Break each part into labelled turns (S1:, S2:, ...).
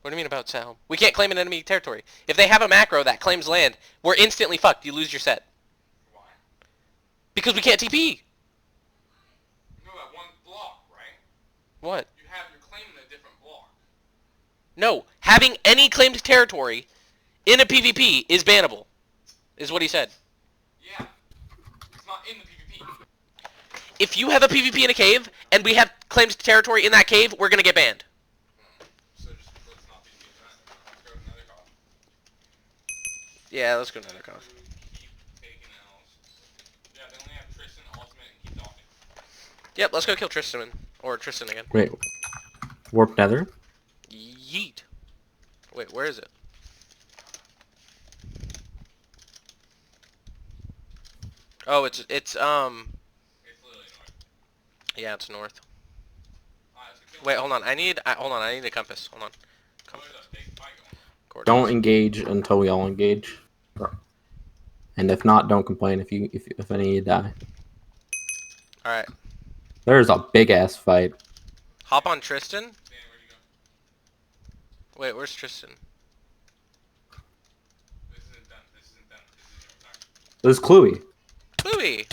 S1: What do you mean about set home? We can't claim an enemy territory. If they have a macro that claims land, we're instantly fucked. You lose your set.
S2: Why?
S1: Because we can't TP.
S2: No, that one block, right?
S1: What?
S2: You're claiming a different block.
S1: No. Having any claimed territory in a PvP is bannable. Is what he said.
S2: Yeah. It's not in the PvP.
S1: If you have a PvP in a cave, and we have claimed territory in that cave, we're gonna get banned.
S2: So just let's not be doing that. Let's go to another call.
S1: Yeah, let's go to another call.
S2: Keep taking L's. Yeah, they only have Tristan, ultimate, and keep talking.
S1: Yep, let's go kill Tristan. Or Tristan again.
S3: Wait. Warp Nether?
S1: Yeet. Wait, where is it? Oh, it's
S2: It's literally north.
S1: yeah, it's north.
S2: Let's
S1: Wait, hold on. I need a compass. Hold on.
S2: There's a big fight going on.
S3: Don't engage until we all engage. And if not, don't complain if any of you die.
S1: All right.
S3: There's a big ass fight.
S1: Hop on Tristan.
S2: Dan, where'd you go?
S1: Wait, where's Tristan?
S2: This isn't done. This isn't done. This is your time.
S3: There's Cluey.
S1: Louis.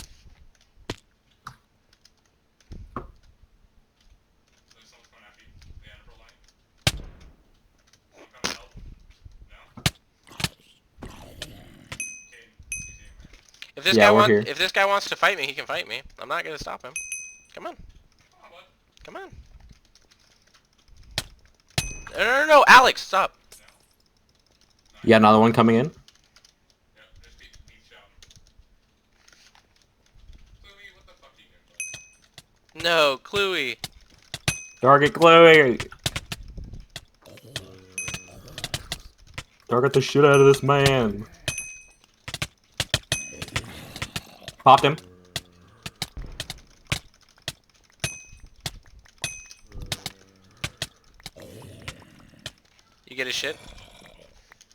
S2: Someone's coming after you. The Annabelle line. Someone coming to help? No? Okay, you see him, right?
S1: If this guy wants to fight me, he can fight me. I'm not gonna stop him. Come on.
S2: Come on, bud.
S1: Come on. No, Alex, stop.
S2: No.
S3: Yeah, another one coming in.
S2: Yep, just beat shouting. Louie, what the fuck are you doing, bud?
S1: No, Cluey.
S3: Target Cluey. Target the shit out of this man. Popped him.
S1: You get his shit?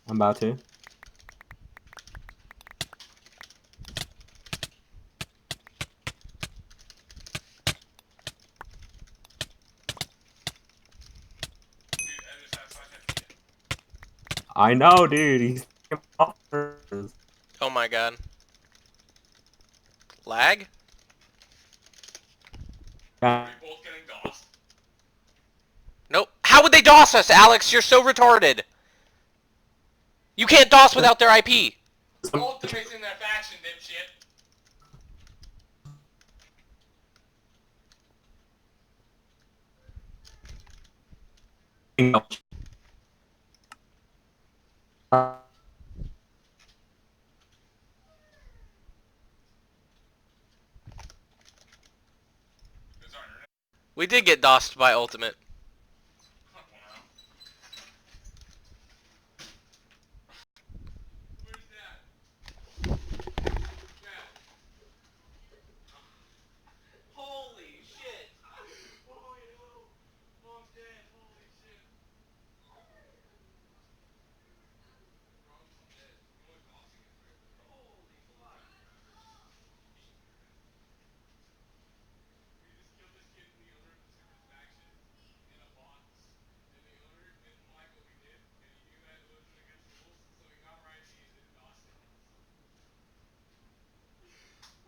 S3: I'm about to. I know, dude. He's
S1: Oh my god. Lag?
S2: Are we both getting DOSed?
S1: Nope. How would they DOS us, Alex? You're so retarded. You can't DOS without their IP.
S2: Ultimate's in their faction, dipshit.
S1: We did get DOSed by Ultimate.
S2: Where's that? Holy shit! Oh no! I'm dead. Holy shit! Holy fuck! We just killed this kid from the owner of the super faction in a box, and the owner didn't like what we did, and he knew that it wasn't against the rules, so he got right and and DOSed him.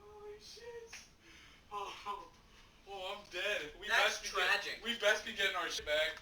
S2: Holy shit! Oh, I'm dead.
S1: That's tragic.
S2: We best be getting our shit back.